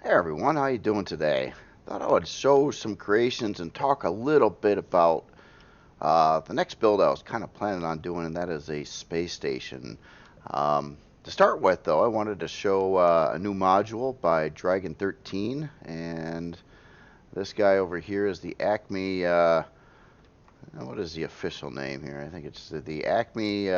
Hey everyone, how you doing today? Thought I would show some creations and talk a little bit about the next build I was kind of planning on doing, and that is a space station. To start with, though, I wanted to show a new module by DragonXIII, and this guy over here is the ACME. What is the official name here? I think it's the ACME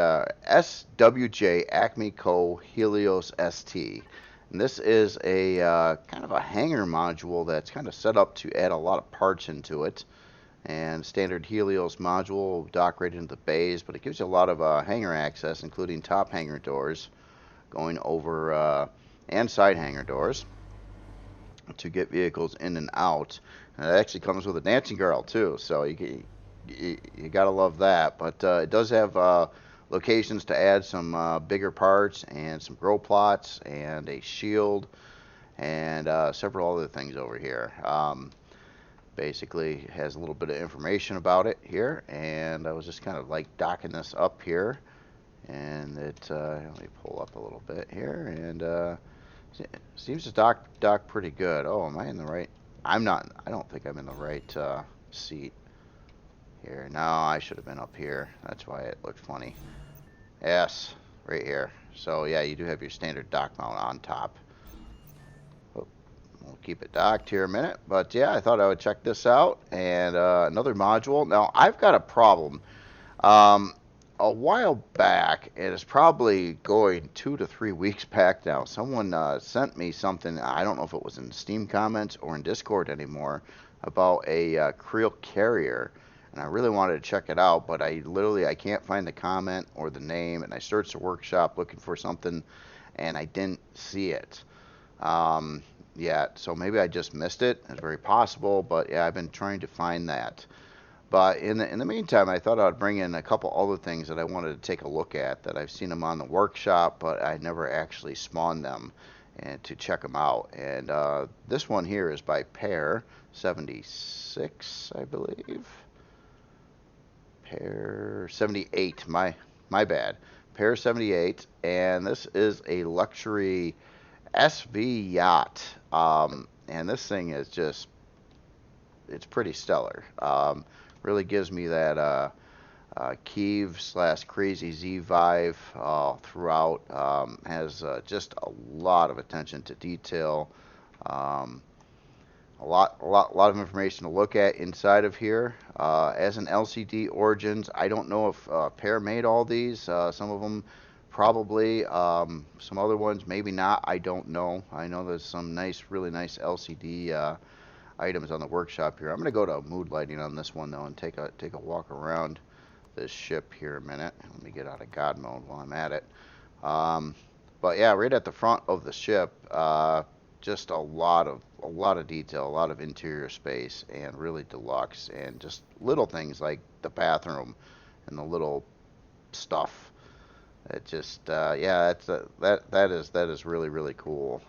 SWJ ACME Co Helios ST. And this is a kind of a hangar module that's kind of set up to add a lot of parts into it. And standard Helios module dock right into the bays, but it gives you a lot of hangar access, including top hangar doors going over and side hangar doors to get vehicles in and out. And it actually comes with a dancing girl too, so you gotta love that. But it does have locations to add some bigger parts and some grow plots and a shield and several other things over here. Basically has a little bit of information about it here, and I was just kind of like docking this up here, and it let me pull up a little bit here, and seems to dock pretty good. Oh, am I in the right? I'm not. I don't think I'm in the right seat here. No, I should have been up here. That's why it looked funny. Yes, right here. So yeah, you do have your standard dock mount on top. Oh, we'll keep it docked here a minute. But yeah, I thought I would check this out. And another module. Now, I've got a problem. A while back, it is probably going 2 to 3 weeks back now, someone sent me something, I don't know if it was in Steam comments or in Discord anymore, about a Creel carrier. And I really wanted to check it out, but I can't find the comment or the name, and I searched the workshop looking for something, and I didn't see it yet. So maybe I just missed it. It's very possible, but yeah, I've been trying to find that. But in the meantime, I thought I'd bring in a couple other things that I wanted to take a look at that I've seen them on the workshop, but I never actually spawned them and to check them out. And this one here is by Pear 76, I believe. Pear 78, my bad. Pear 78, and this is a luxury Sv Yacht. And this thing is just, it's pretty stellar. Really gives me that Kiev / Crazy Z vibe throughout. Has just a lot of attention to detail. A lot of information to look at inside of here. As an LCD Origins, I don't know if Pear made all these. Some of them probably. Some other ones maybe not. I don't know. I know there's some really nice LCD items on the workshop here. I'm going to go to mood lighting on this one though and take a walk around this ship here a minute. Let me get out of God mode while I'm at it. But yeah, right at the front of the ship, just a lot of detail, a lot of interior space, and really deluxe, and just little things like the bathroom and the little stuff. It just yeah, that is really cool.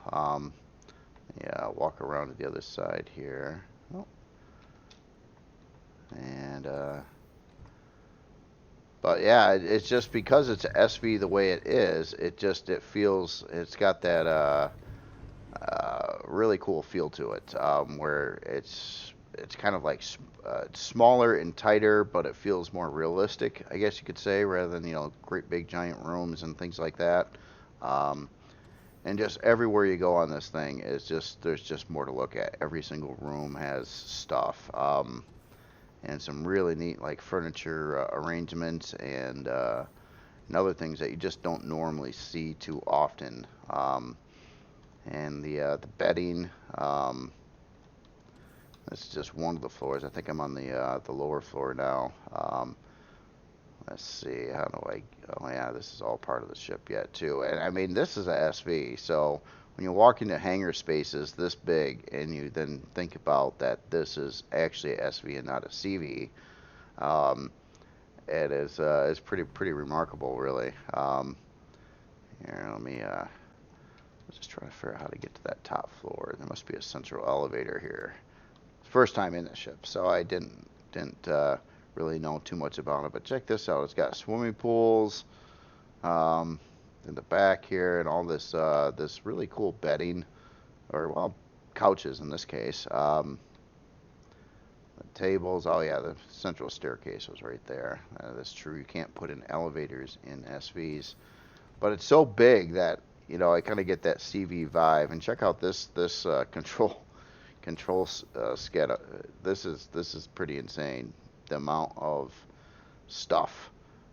Yeah, walk around to the other side here. Oh. And but yeah, it's just because it's a SV the way it is, it feels, it's got that really cool feel to it, where it's kind of like smaller and tighter, but it feels more realistic, I guess you could say, rather than great big giant rooms and things like that. And just everywhere you go on this thing is there's just more to look at. Every single room has stuff, and some really neat like furniture arrangements and other things that you just don't normally see too often. And the bedding. That's just one of the floors. I think I'm on the lower floor now. Let's see. How do I? Oh yeah, this is all part of the ship yet too. And I mean, this is a SV. So when you walk into hangar spaces this big, and you then think about that this is actually a SV and not a CV, it is it's pretty remarkable, really. Here, let me just try to figure out how to get to that top floor. There must be a central elevator here. First time in the ship, so I didn't really know too much about it. But check this out. It's got swimming pools in the back here, and all this really cool bedding, or well, couches in this case. The tables, oh yeah, the central staircase was right there. That's true. You can't put in elevators in SVs, but it's so big that, you know, I kind of get that CV vibe. And check out this control schedule. This is pretty insane. The amount of stuff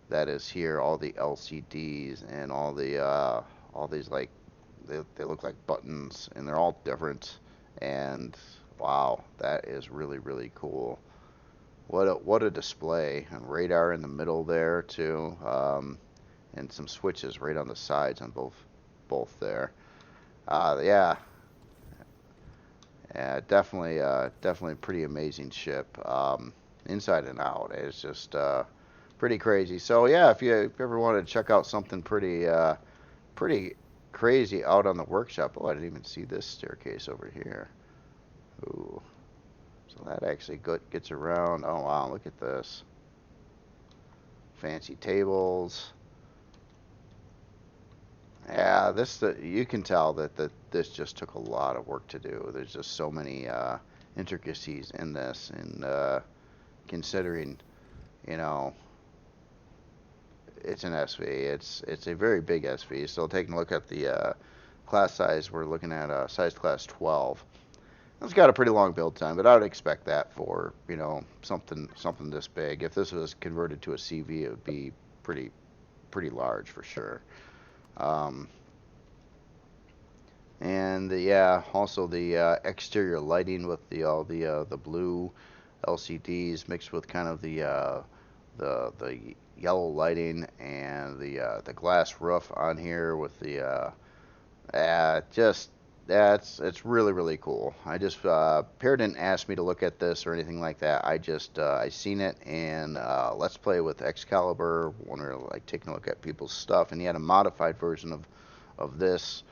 that is here, all the LCDs and all these, like, they look like buttons, and they're all different. And wow, that is really, really cool. What a display. And radar in the middle there too, and some switches right on the sides on both there. Yeah, definitely a pretty amazing ship, inside and out. It's just pretty crazy. So yeah, if you ever want to check out something pretty crazy out on the workshop. Oh, I didn't even see this staircase over here. Ooh, so that actually gets around. Oh wow, look at this. Fancy tables. Yeah, you can tell that this just took a lot of work to do. There's just so many intricacies in this, and considering, you know, it's an SV. It's a very big SV. So taking a look at the class size, we're looking at size class 12. It's got a pretty long build time, but I would expect that for, you know, something this big. If this was converted to a CV, it would be pretty large for sure. And yeah, also the exterior lighting with all the blue LCDs mixed with kind of the yellow lighting, and the glass roof on here with the it's really, really cool. I just Pear didn't ask me to look at this or anything like that. I seen it, and Let's Play with Excalibur when we were like taking a look at people's stuff, and he had a modified version of this,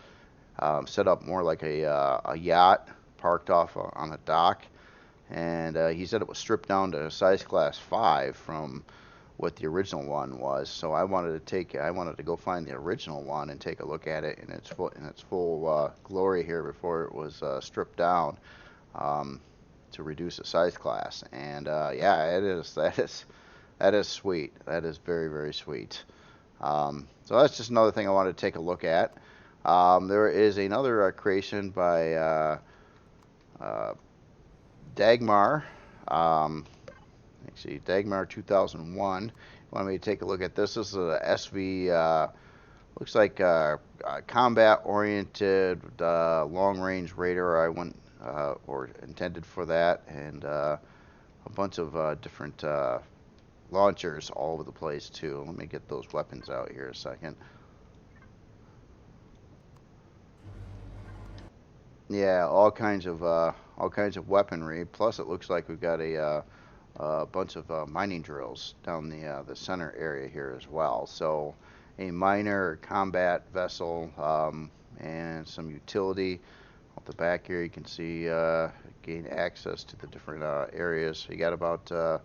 set up more like a yacht parked off on a dock, and he said it was stripped down to size class 5 from what the original one was. So I wanted to go find the original one and take a look at it in its full glory here before it was stripped down, to reduce the size class. And yeah, that is sweet. That is very, very sweet. So that's just another thing I wanted to take a look at. There is another creation by Dagmar. Actually, Dagmar 2001. Want me to take a look at this? This is a SV. Looks like combat-oriented long-range radar. I went or intended for that, and a bunch of different launchers all over the place too. Let me get those weapons out here a second. Yeah, all kinds of weaponry. Plus, it looks like we've got a bunch of mining drills down the center area here as well. So, a miner, combat vessel, and some utility. Off the back here, you can see gain access to the different areas. So you got about a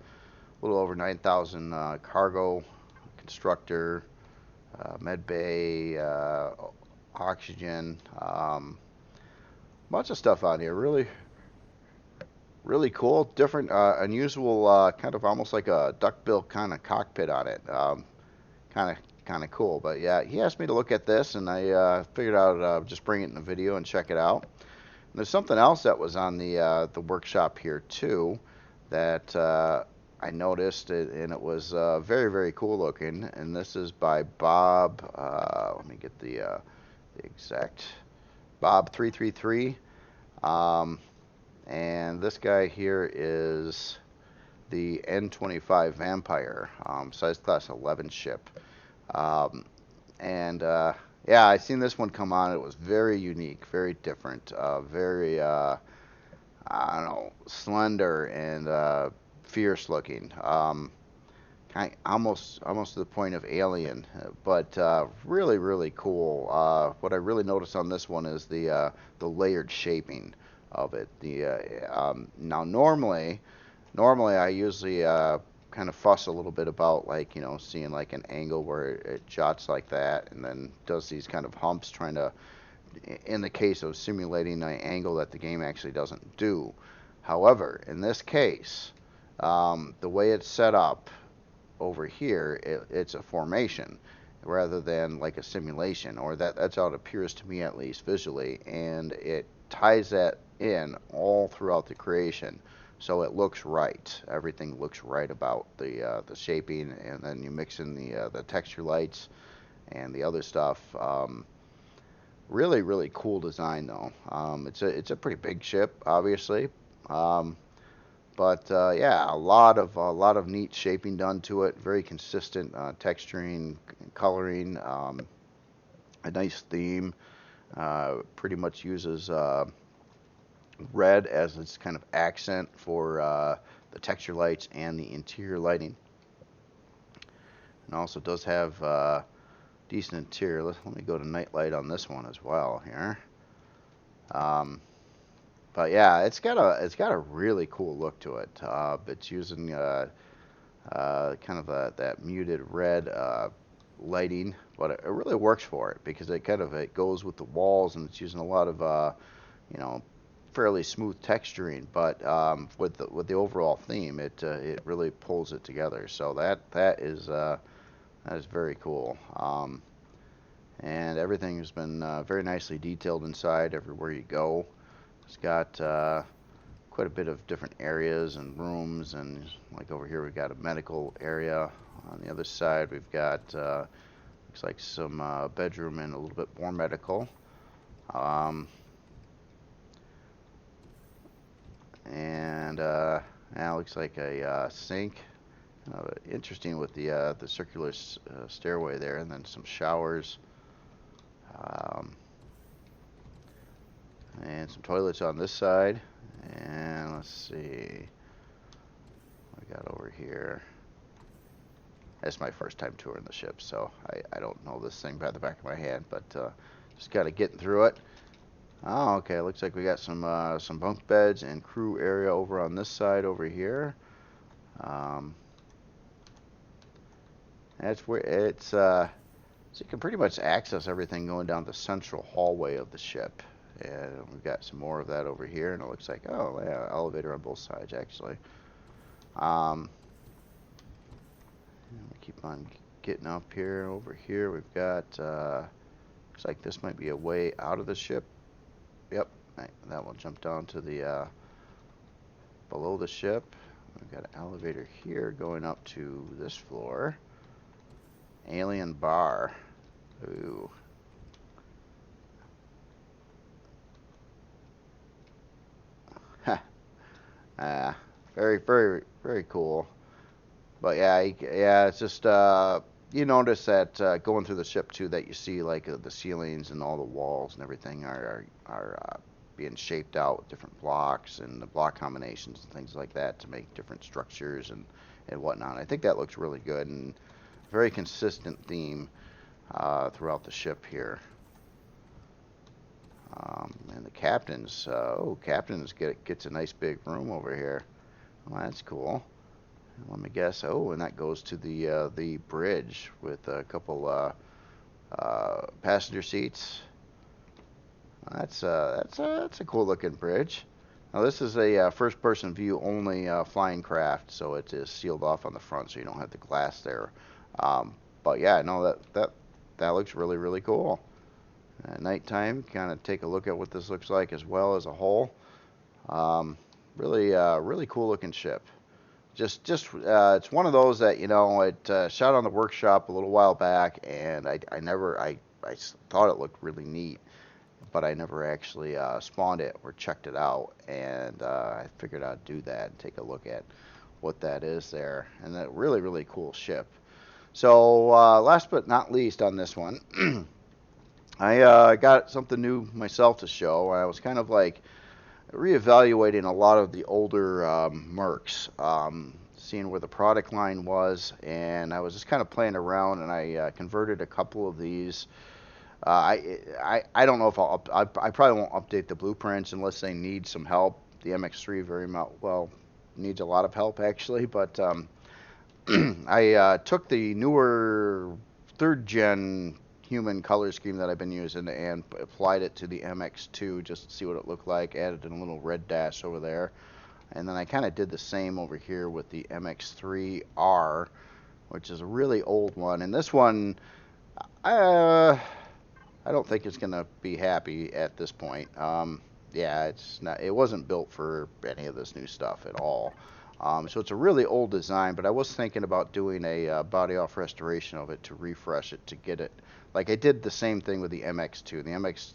little over 9,000 cargo, constructor, med bay, oxygen. Bunch of stuff on here. Really cool. Different, unusual, kind of almost like a duckbill kind of cockpit on it. Kind of cool. But yeah, he asked me to look at this, and I figured out just bring it in the video and check it out. And there's something else that was on the workshop here too that I noticed, and it was very, very cool looking. And this is by Bob. Let me get the exact. Bob 333, and this guy here is the N25 Vampire, size class 11 ship, and yeah, I seen this one come on. It was very unique, very different, very I don't know, slender and fierce looking. Almost to the point of alien, but really, really cool. What I really noticed on this one is the layered shaping of it. Now normally I usually kind of fuss a little bit about, like, you know, seeing like an angle where it jots like that and then does these kind of humps, trying to in the case of simulating an angle that the game actually doesn't do. However, in this case, the way it's set up over here, it's a formation rather than like a simulation, or that's how it appears to me, at least visually, and it ties that in all throughout the creation, so it looks right. Everything looks right about the shaping, and then you mix in the texture lights and the other stuff. Really, really cool design though. It's a pretty big ship, obviously. But yeah, a lot of neat shaping done to it. Very consistent texturing, coloring, a nice theme. Pretty much uses red as its kind of accent for the texture lights and the interior lighting. And also does have decent interior. Let me go to night light on this one as well here. But yeah, it's got a really cool look to it. It's using kind of that muted red lighting, but it really works for it because it goes with the walls, and it's using a lot of you know, fairly smooth texturing. But with the overall theme, it really pulls it together. So that is very cool. And everything has been very nicely detailed inside everywhere you go. It's got quite a bit of different areas and rooms, and like over here we've got a medical area. On the other side we've got looks like some bedroom and a little bit more medical. And now looks like a sink. Interesting with the circular stairway there, and then some showers. And some toilets on this side. And let's see what we got over here. It's my first time touring the ship, so I don't know this thing by the back of my hand, but just got to get through it. Oh, okay. Looks like we got some bunk beds and crew area over on this side over here. That's where it's so you can pretty much access everything going down the central hallway of the ship. And we've got some more of that over here, and it looks like, oh yeah, elevator on both sides actually. We keep on getting up here. Over here we've got looks like this might be a way out of the ship. Yep, that will jump down to the below the ship. We've got an elevator here going up to this floor. Alien bar. Ooh. Very, very, very cool. But yeah, it's just you notice that going through the ship too, that you see like the ceilings and all the walls and everything are being shaped out with different blocks and the block combinations and things like that to make different structures and whatnot. I think that looks really good, and very consistent theme throughout the ship here. And the captain's gets a nice big room over here. Well, that's cool. Let me guess. Oh, and that goes to the bridge with a couple passenger seats. That's a cool looking bridge. Now this is a first person view only flying craft, so it is sealed off on the front, so you don't have the glass there. But yeah, no, that looks really, really cool. At nighttime, kind of take a look at what this looks like as well as a whole. Really cool looking ship. Just it's one of those that, you know, it shot on the workshop a little while back, and I thought it looked really neat, but I never actually spawned it or checked it out, and I figured I'd do that and take a look at what that is there. And that really cool ship. So last but not least on this one, I got something new myself to show. I was kind of like reevaluating a lot of the older Mercs, seeing where the product line was, and I was just kind of playing around, and I converted a couple of these. I don't know if I probably won't update the blueprints unless they need some help. The MX3 very well needs a lot of help actually, but I took the newer 3rd gen human color scheme that I've been using and applied it to the MX2 just to see what it looked like. Added a little red dash over there. And then I kind of did the same over here with the MX3R, which is a really old one. And this one, I don't think it's going to be happy at this point. Yeah, it's not. It wasn't built for any of this new stuff at all. So it's a really old design, but I was thinking about doing a body off restoration of it to refresh it, to get it. Like I did the same thing with the MX2.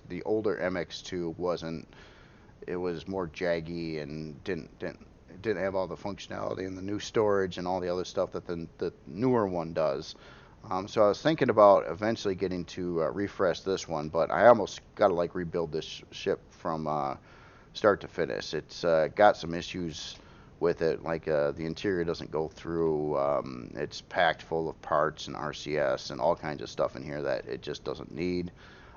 The older MX2 wasn't. It was more jaggy and didn't have all the functionality and the new storage and all the other stuff that the newer one does. So I was thinking about eventually getting to refresh this one, but I almost got to like rebuild this ship from start to finish. It's got some issues with it, like the interior doesn't go through. It's packed full of parts and RCS and all kinds of stuff in here that it just doesn't need.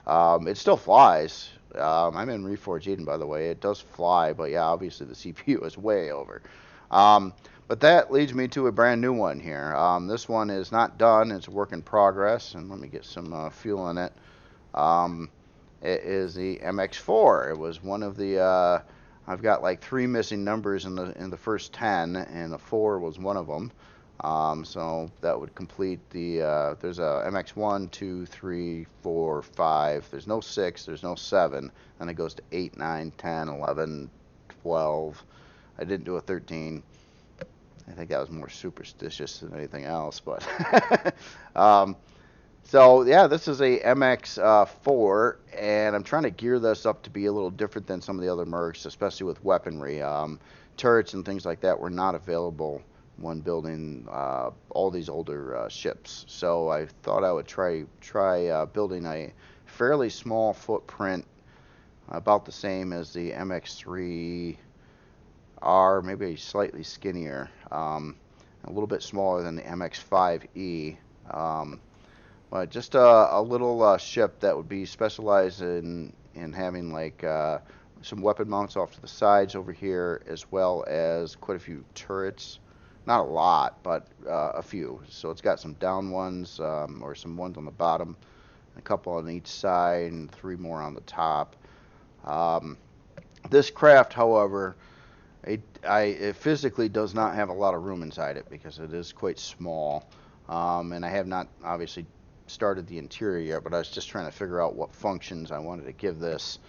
It still flies. I'm in Reforge Eden, by the way. It does fly, but yeah, obviously the CPU is way over. But that leads me to a brand new one here. This one is not done. It's a work in progress, and let me get some fuel in it. It is the MX4. It was one of the. I've got like 3 missing numbers in the first 10, and the 4 was one of them. So that would complete the. There's a MX1, 2, 3, 4, 5. There's no 6. There's no 7. Then it goes to 8, 9, 10, 11, 12. I didn't do a 13. I think that was more superstitious than anything else, but so yeah, this is a MX4, and I'm trying to gear this up to be a little different than some of the other Mercs, especially with weaponry. Turrets and things like that were not available when building all these older ships. So I thought I would try building a fairly small footprint, about the same as the MX3R, maybe slightly skinnier, a little bit smaller than the MX5E. But just a little ship that would be specialized in having like some weapon mounts off to the sides over here, as well as quite a few turrets. Not a lot, but a few. So it's got some down ones, or some ones on the bottom, a couple on each side, and 3 more on the top. This craft, however, it physically does not have a lot of room inside it because it is quite small. And I have not obviously started the interior yet, but I was just trying to figure out what functions I wanted to give this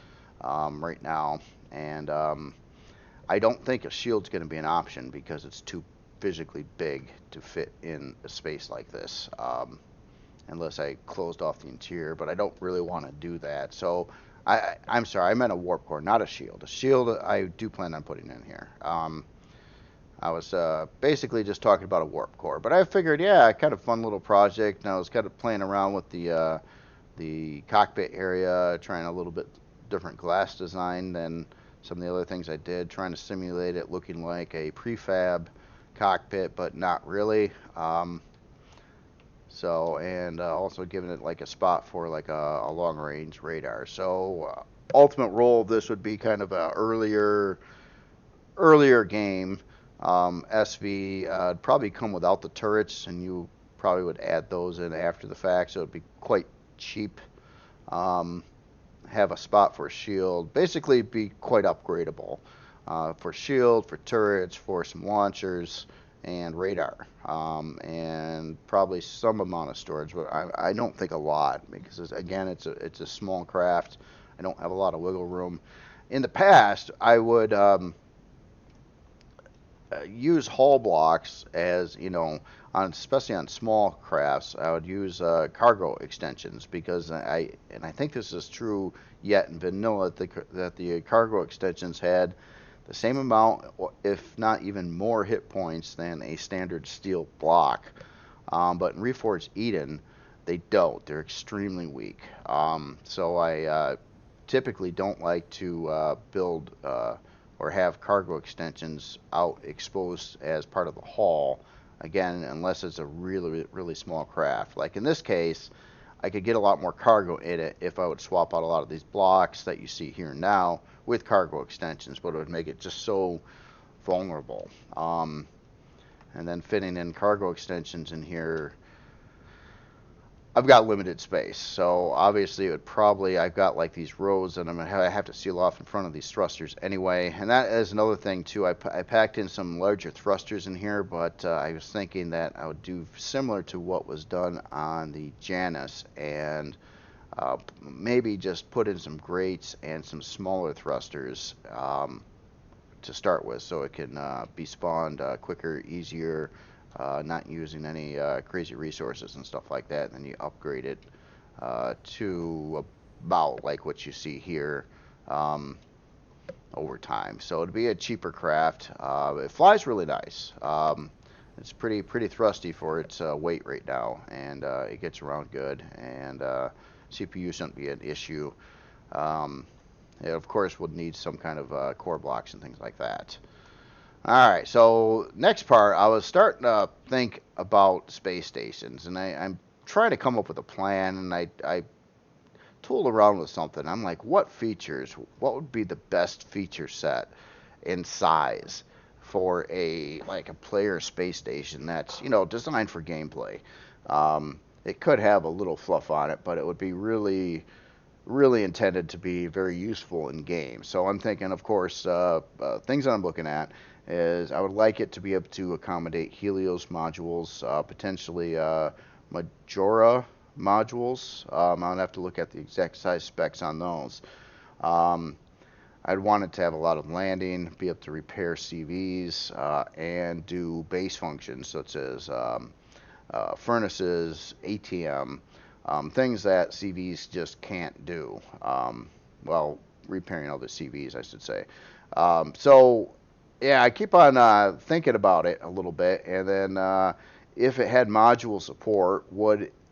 right now. And I don't think a shield's going to be an option because it's too physically big to fit in a space like this, unless I closed off the interior, but I don't really want to do that. So I'm sorry, I meant a warp core, not a shield. A shield I do plan on putting in here. I was basically just talking about a warp core, but I figured, yeah, kind of fun little project, and I was kind of playing around with the cockpit area, trying a little bit different glass design than some of the other things I did, trying to simulate it looking like a prefab cockpit, but not really. Also giving it like a spot for like a long range radar. So ultimate role of this would be kind of a earlier game. SV would probably come without the turrets, and you probably would add those in after the fact, so it'd be quite cheap. Have a spot for a shield, basically be quite upgradable for shield, for turrets, for some launchers, and radar, and probably some amount of storage, but I don't think a lot, because again, it's a small craft. I don't have a lot of wiggle room. In the past, I would use hull blocks, as you know, especially on small crafts. I would use cargo extensions, because I think this is true yet in vanilla, that the cargo extensions had the same amount, if not even more, hit points than a standard steel block. But in Reforged Eden, they don't. They're extremely weak. So I typically don't like to build or have cargo extensions out exposed as part of the hull, again, unless it's a really, really small craft. Like in this case, I could get a lot more cargo in it if I would swap out a lot of these blocks that you see here now with cargo extensions, but it would make it just so vulnerable. And then fitting in cargo extensions in here, I've got limited space, so obviously it would probably, I've got like these rows that I'm gonna have to seal off in front of these thrusters anyway. And that is another thing too. I packed in some larger thrusters in here, but I was thinking that I would do similar to what was done on the Janus, and maybe just put in some grates and some smaller thrusters to start with, so it can be spawned quicker, easier, not using any crazy resources and stuff like that. And then you upgrade it to about like what you see here over time. So it'd be a cheaper craft. It flies really nice. It's pretty thrusty for its weight right now, and it gets around good, and CPU shouldn't be an issue. It of course would need some kind of core blocks and things like that. Alright, so next part, I was starting to think about space stations, and I'm trying to come up with a plan, and I tooled around with something. I'm like, what would be the best feature set in size for a player space station that's, you know, designed for gameplay. It could have a little fluff on it, but it would be really intended to be very useful in game. So I'm thinking, of course, things that I'm looking at is I would like it to be able to accommodate Helios modules, potentially Majora modules. I'd have to look at the exact size specs on those. I'd want it to have a lot of landing, be able to repair CVs, and do base functions such as furnaces, ATM, things that CVs just can't do. Well, repairing other CVs, I should say. So, yeah, I keep on thinking about it a little bit, and then if it had module support,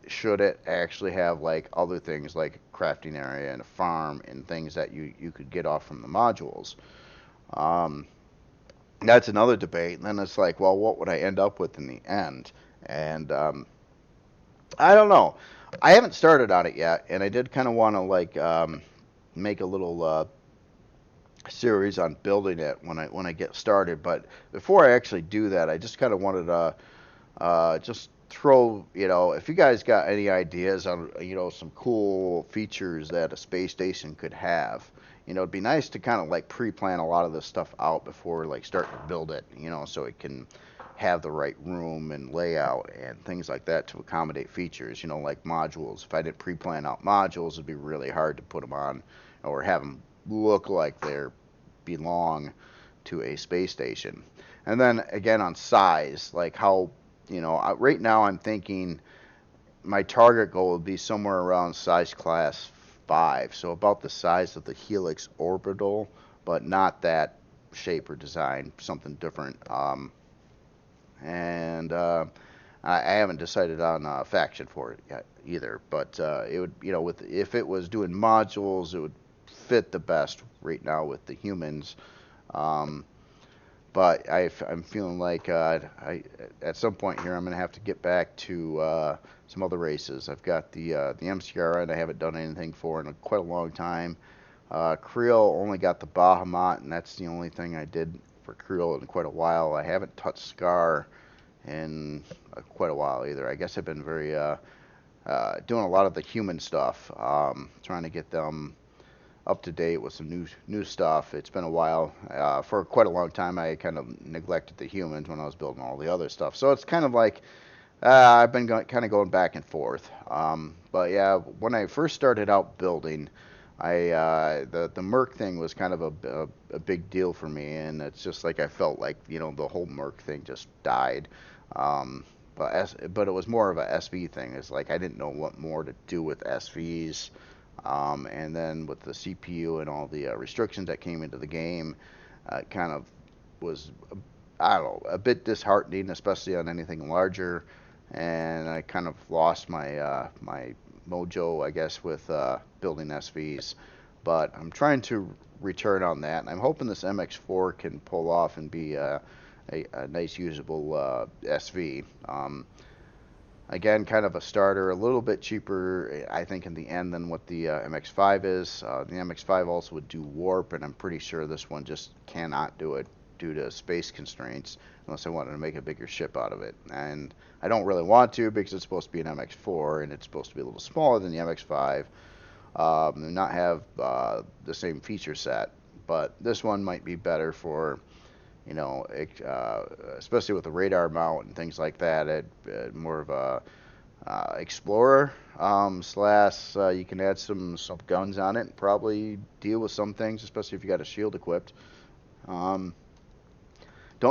should it actually have like other things like a crafting area and a farm and things that you could get off from the modules? That's another debate. And then it's like, well, what would I end up with in the end? And I don't know. I haven't started on it yet, and I did kind of want to like make a little series on building it when I get started. But before I actually do that, I just kind of wanted to just throw, you know, if you guys got any ideas on, you know, some cool features that a space station could have. You know, it'd be nice to kind of like pre-plan a lot of this stuff out before like starting to build it, you know, so it can have the right room and layout and things like that to accommodate features, you know, like modules. If I didn't pre-plan out modules, it'd be really hard to put them on or have them look like they belong to a space station. And then again on size, like how, you know, right now I'm thinking my target goal would be somewhere around size class 5, so about the size of the Helix orbital, but not that shape or design, something different. And I haven't decided on a faction for it yet either, but it would, you know, if it was doing modules, it would fit the best right now with the humans. But I'm feeling like at some point here I'm going to have to get back to some other races. I've got the MCR, and I haven't done anything for in quite a long time. Creel only got the Bahamut, and that's the only thing I did for Creel in quite a while. I haven't touched Scar in quite a while either. I guess I've been very doing a lot of the human stuff, trying to get them up to date with some new stuff. It's been a while. For quite a long time, I kind of neglected the humans when I was building all the other stuff. So it's kind of like I've been kind of going back and forth. But yeah, when I first started out building, the Merc thing was kind of a big deal for me, and it's just like I felt like, you know, the whole Merc thing just died. But it was more of a SV thing. It's like I didn't know what more to do with SVs. And then with the CPU and all the restrictions that came into the game, it kind of was, I don't know, a bit disheartening, especially on anything larger. And I kind of lost my my mojo, I guess, with building SVs. But I'm trying to return on that, and I'm hoping this MX4 can pull off and be a nice usable SV. Again, kind of a starter, a little bit cheaper, I think, in the end than what the MX5 is. The MX5 also would do warp, and I'm pretty sure this one just cannot do it due to space constraints, unless I wanted to make a bigger ship out of it. And I don't really want to, because it's supposed to be an MX4 and it's supposed to be a little smaller than the MX5, and not have the same feature set. But this one might be better for, you know, especially with the radar mount and things like that. More of a explorer slash you can add some guns on it and probably deal with some things, especially if you got a shield equipped. Don't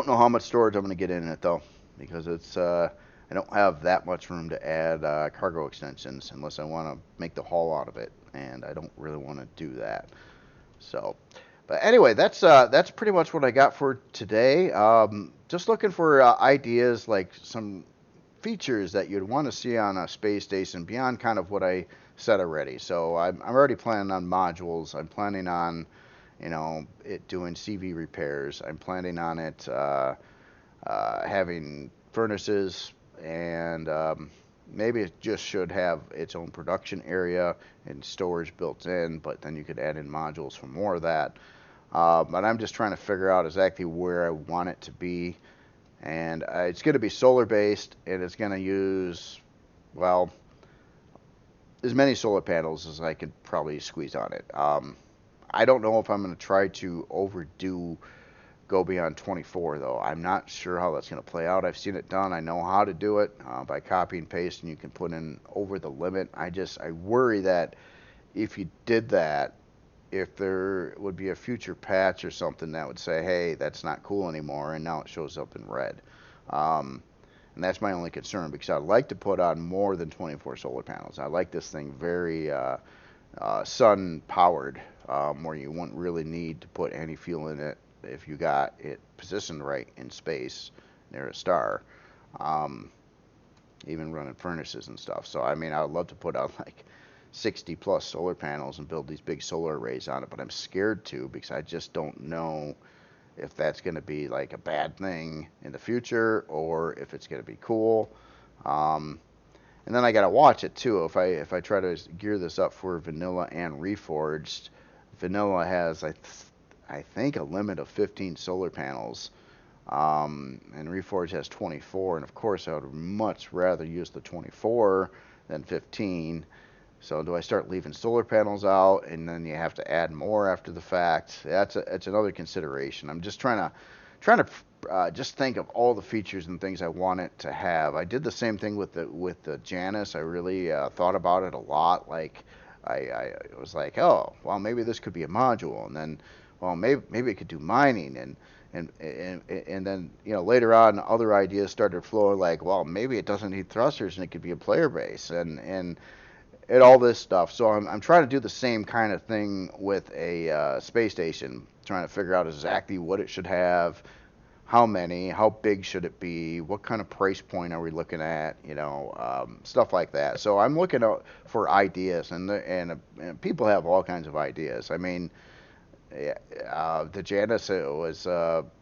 know how much storage I'm going to get in it though, because it's I don't have that much room to add cargo extensions unless I want to make the hull out of it, and I don't really want to do that. So, but anyway, that's pretty much what I got for today. Just looking for ideas, like some features that you'd want to see on a space station beyond kind of what I said already. So I'm already planning on modules. I'm planning on, you know, it doing CV repairs. I'm planning on it having furnaces, and maybe it just should have its own production area and storage built in, but then you could add in modules for more of that. But I'm just trying to figure out exactly where I want it to be. And it's going to be solar based, and it's going to use, well, as many solar panels as I could probably squeeze on it. I don't know if I'm going to try to go beyond 24 though. I'm not sure how that's going to play out. I've seen it done. I know how to do it by copy and paste, and you can put in over the limit. I worry that if you did that, if there would be a future patch or something that would say, hey, that's not cool anymore, and now it shows up in red. And that's my only concern, because I'd like to put on more than 24 solar panels. I like this thing very sun powered, where you wouldn't really need to put any fuel in it if you got it positioned right in space near a star, even running furnaces and stuff. So I mean, I would love to put out like 60 plus solar panels and build these big solar arrays on it, but I'm scared to, because I just don't know if that's going to be like a bad thing in the future or if it's going to be cool. And then I got to watch it too. If I try to gear this up for vanilla and reforged, vanilla has I think a limit of 15 solar panels, and reforged has 24, and of course I would much rather use the 24 than 15. So do I start leaving solar panels out, and then you have to add more after the fact? That's another consideration. I'm just trying to just think of all the features and things I want it to have. I did the same thing with the Janus. I really thought about it a lot. Like I was like, oh, well, maybe this could be a module, and then, well, maybe it could do mining, and then, you know, later on other ideas started flowing, like, well, maybe it doesn't need thrusters and it could be a player base, and all this stuff. So I'm trying to do the same kind of thing with a space station, trying to figure out exactly what it should have, how many, how big should it be, what kind of price point are we looking at, you know, stuff like that. So I'm looking out for ideas, and people have all kinds of ideas. I mean, the Janus was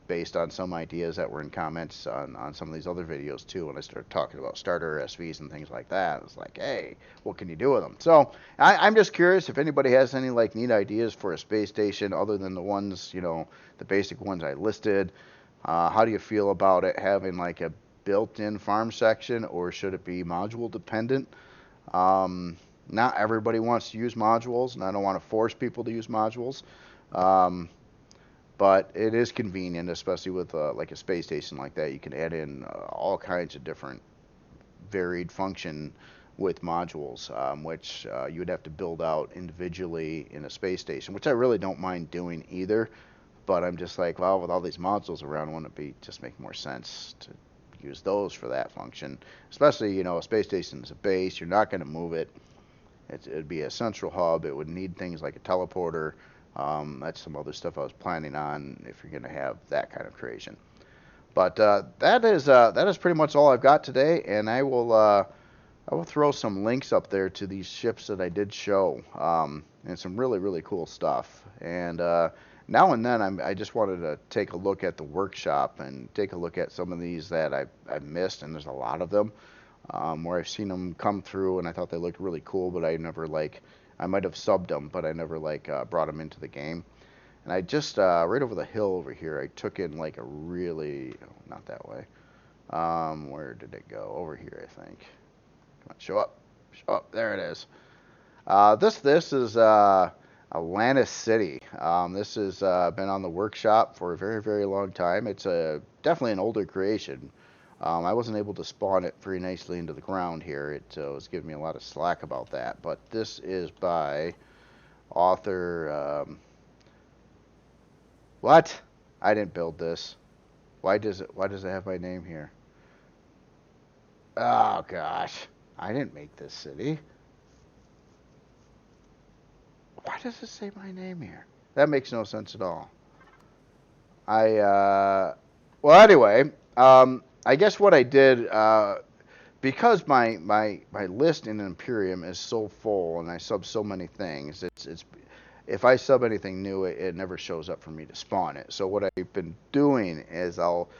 based on some ideas that were in comments on some of these other videos too. When I started talking about starter SVs and things like that, it's like, hey, what can you do with them? So I'm just curious if anybody has any like neat ideas for a space station other than the ones, you know, the basic ones I listed. How do you feel about it having like a built-in farm section, or should it be module dependent? Not everybody wants to use modules, and I don't want to force people to use modules. But it is convenient, especially with like a space station like that. You can add in all kinds of different varied function with modules, which you would have to build out individually in a space station, which I really don't mind doing either. But I'm just like, well, with all these modules around, wouldn't it just make more sense to use those for that function? Especially, you know, a space station is a base. You're not going to move it. It'd be a central hub. It would need things like a teleporter. That's some other stuff I was planning on if you're going to have that kind of creation. But that is pretty much all I've got today, and I will throw some links up there to these ships that I did show, and some really, really cool stuff. And now and then I just wanted to take a look at the workshop and take a look at some of these that I've missed, and there's a lot of them where I've seen them come through, and I thought they looked really cool, but I never I might have subbed them, but I never brought them into the game. And I just, right over the hill over here, I took in like a really, oh, not that way. Where did it go? Over here, I think. Come on, show up. Show up. There it is. This is Atlantis-city. This has been on the workshop for a very, very long time. It's definitely an older creation. I wasn't able to spawn it very nicely into the ground here. It was giving me a lot of slack about that. But this is by author. What? I didn't build this. Why does it have my name here? Oh gosh, I didn't make this city. Why does it say my name here? That makes no sense at all. Well, anyway, I guess what I did, because my list in Empyrion is so full and I sub so many things, it's if I sub anything new, it never shows up for me to spawn it. So what I've been doing is I'll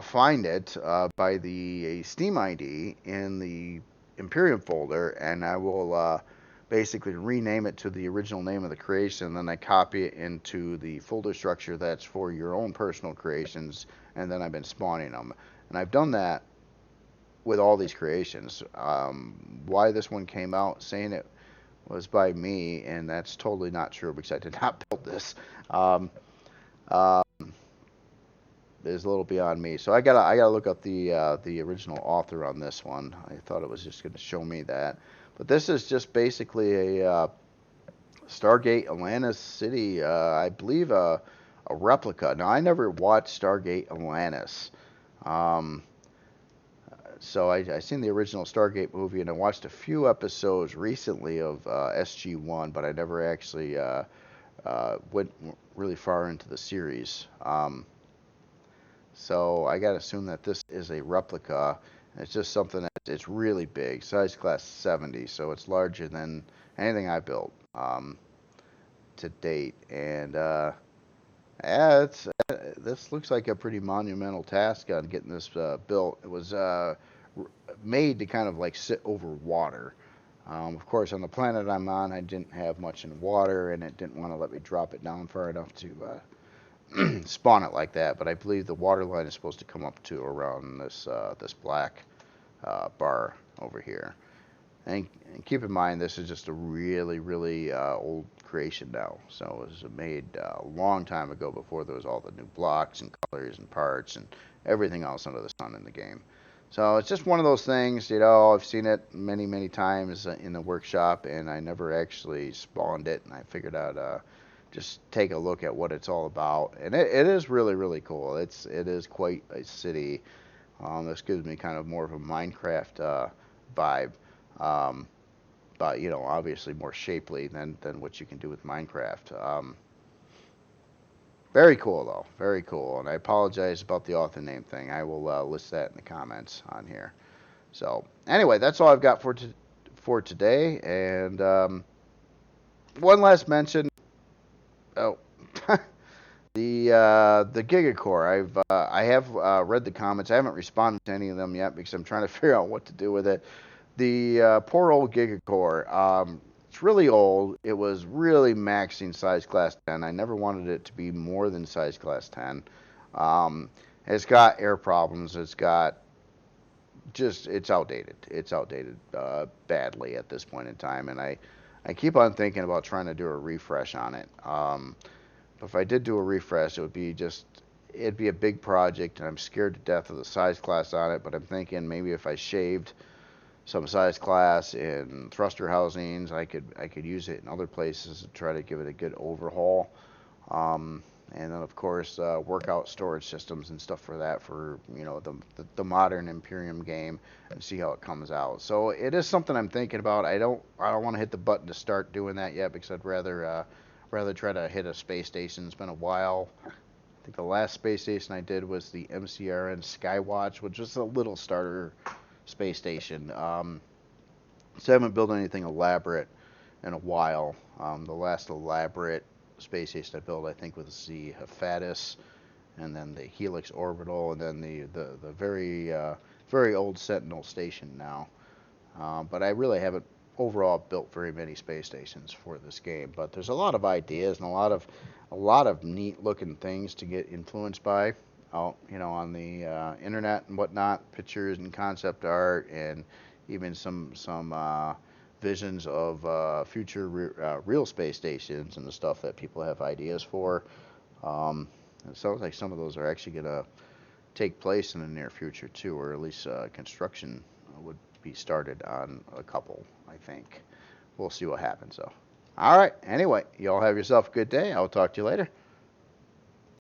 find it by the Steam ID in the Empyrion folder, and I will basically rename it to the original name of the creation, and then I copy it into the folder structure that's for your own personal creations, and then I've been spawning them. And I've done that with all these creations. Why this one came out saying it was by me, and that's totally not true because I did not build this. Is a little beyond me. So I gotta look up the original author on this one. I thought it was just going to show me that, but this is just basically a Stargate Atlantis-city. I believe a replica. Now I never watched Stargate Atlantis, so I seen the original Stargate movie, and I watched a few episodes recently of SG-1, but I never actually went really far into the series. So I gotta assume that this is a replica. It's just something that it's really big, size class 70, so it's larger than anything I built to date. And yeah, this looks like a pretty monumental task on getting this built. It was made to kind of like sit over water. Of course, on the planet I'm on, I didn't have much in water, and it didn't want to let me drop it down far enough to spawn it like that, but I believe the water line is supposed to come up to around this this black bar over here. And keep in mind, this is just a really, really old creation now. So it was made a long time ago before there was all the new blocks and colors and parts and everything else under the sun in the game. So it's just one of those things, you know, I've seen it many, many times in the workshop, and I never actually spawned it, and I figured out just take a look at what it's all about, and it is really, really cool. It is quite a city. This gives me kind of more of a Minecraft vibe, but you know, obviously more shapely than what you can do with Minecraft. Very cool though, very cool. And I apologize about the author name thing. I will list that in the comments on here. So anyway, that's all I've got for today. And one last mention. Oh, the Gigacore. I have read the comments. I haven't responded to any of them yet because I'm trying to figure out what to do with it. The poor old Gigacore. It's really old. It was really maxing size class 10. I never wanted it to be more than size class 10. It's got air problems. It's outdated. It's outdated badly at this point in time, and I keep on thinking about trying to do a refresh on it. But if I did do a refresh, it'd be a big project, and I'm scared to death of the size class on it. But I'm thinking maybe if I shaved some size class in thruster housings, I could use it in other places to try to give it a good overhaul. And then of course workout storage systems and stuff for that, for you know, the modern Empyrion game, and see how it comes out. So it is something I'm thinking about. I don't want to hit the button to start doing that yet because I'd rather try to hit a space station. It's been a while. I think the last space station I did was the MCRN Skywatch, which was a little starter space station. So I haven't built anything elaborate in a while. The last elaborate space station I built, I think, was the Hephaestus, and then the Helix orbital, and then the very very old Sentinel station now. But I really haven't overall built very many space stations for this game, but there's a lot of ideas and a lot of neat looking things to get influenced by out, you know, on the internet and whatnot, pictures and concept art, and even some visions of future real space stations and the stuff that people have ideas for. It sounds like some of those are actually going to take place in the near future too, or at least construction would be started on a couple, I think. We'll see what happens though. All right, anyway, y'all have yourself a good day. I'll talk to you later.